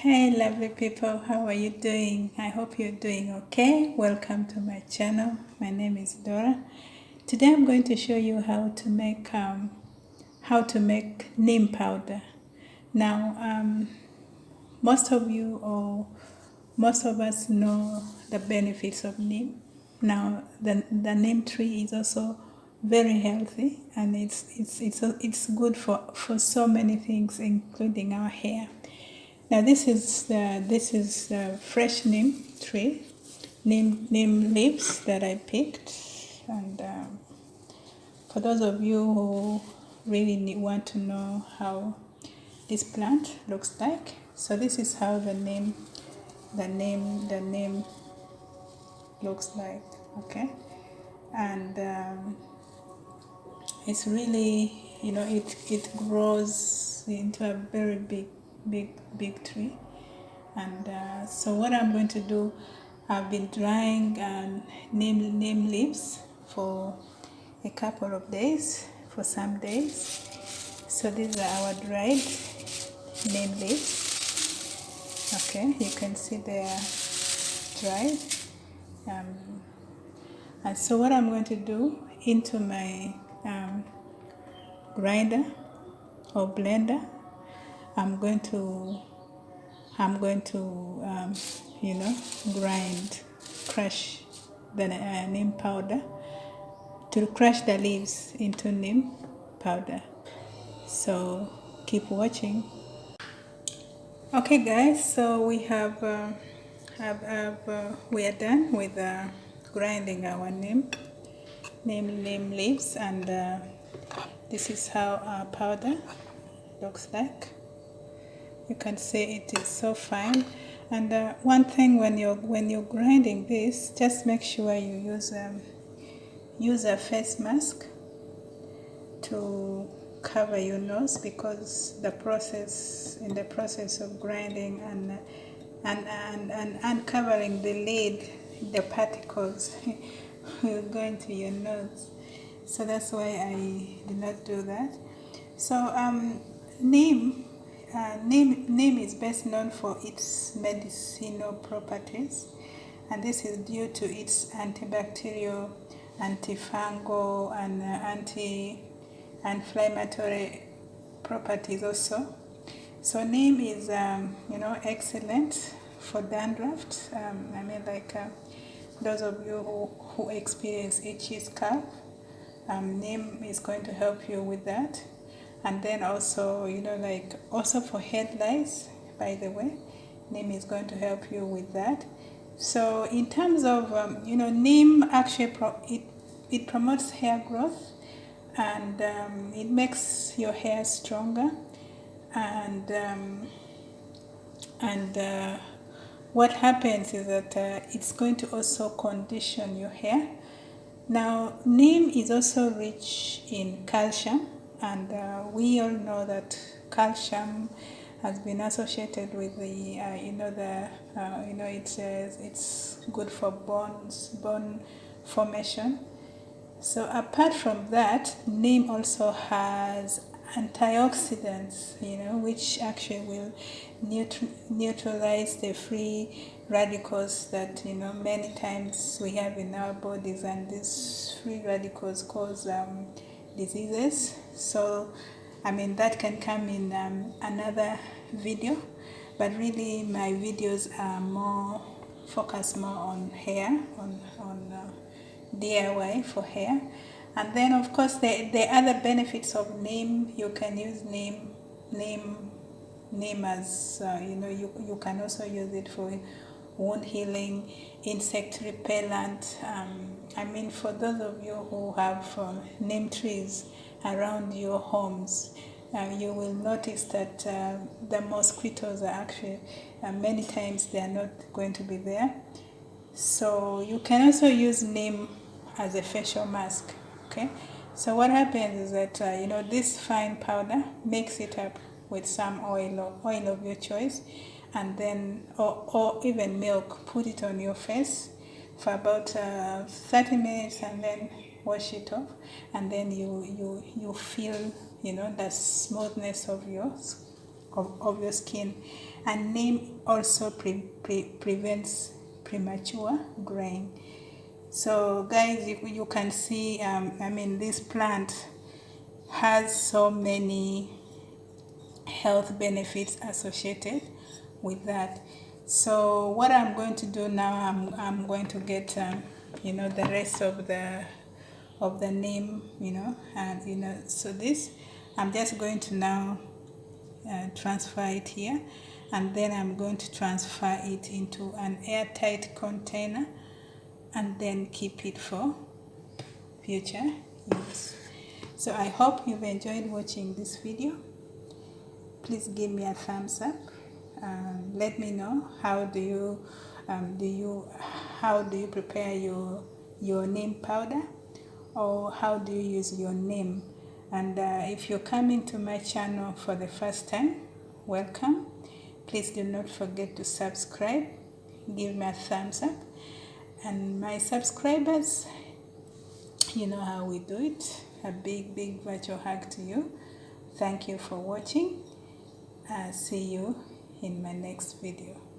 Hey lovely people, how are you doing? I hope you're doing okay. Welcome to my channel. My name is Dora. Today I'm going to show you how to make neem powder. Now, most of you or most of us know the benefits of neem. Now, the neem tree is also very healthy, and it's good for so many things, including our hair. Now this is the fresh neem tree, neem leaves that I picked, and for those of you who really want to know how this plant looks like, so this is how the name looks like. Okay, and it's really, it grows into a very big tree. And so what I'm going to do, I've been drying neem leaves for a couple of days, for some days. So these are our dried neem leaves. Okay, you can see they are dried. And so what I'm going to do, into my grinder or blender, I'm going to you know, crush the neem powder, to crush the leaves into neem powder. So keep watching. Okay, guys. So we are done with grinding our neem leaves, and this is how our powder looks like. You can see it is so fine. And one thing, when you're grinding this, just make sure you use a face mask to cover your nose, because in the process of grinding and uncovering the lid, the particles will go into your nose. So that's why I did not do that. So neem neem is best known for its medicinal properties, and this is due to its antibacterial, antifungal, and anti-inflammatory properties also. So neem is, excellent for dandruff. Those of you who experience itchy scalp, neem is going to help you with that. And then also, also for head lice, by the way, neem is going to help you with that. So in terms of, neem actually it promotes hair growth, and it makes your hair stronger, and what happens is that it's going to also condition your hair. Now, neem is also rich in calcium, and we all know that calcium has been associated with it says it's good for bone formation. So apart from that, neem also has antioxidants, which actually will neutralize the free radicals that, many times we have in our bodies, and these free radicals cause diseases. So, that can come in another video, but really my videos are focused more on hair, on DIY for hair. And then of course the other benefits of neem, you can use neem as you can also use it for wound healing, insect repellent. For those of you who have neem trees around your homes, you will notice that the mosquitoes are actually many times they are not going to be there. So you can also use neem as a facial mask. Okay, so what happens is that this fine powder, mix it up with some oil of your choice, and then or even milk. Put it on your face for about 30 minutes, and then wash it off, and then you feel the smoothness of your skin. And neem also prevents premature graying. So guys, you can see, I mean, this plant has so many health benefits associated with that. So what I'm going to do now, I'm going to get you know, the rest of the neem, you know, and you know, so this I'm just going to now transfer it here, and then I'm going to transfer it into an airtight container and then keep it for future use. So I hope you've enjoyed watching this video. Please give me a thumbs up. Let me know how do you prepare your neem powder, or how do you use your neem. And if you're coming to my channel for the first time, welcome. Please do not forget to subscribe, give me a thumbs up, and my subscribers, you know how we do it. A big virtual hug to you. Thank you for watching. See you in my next video.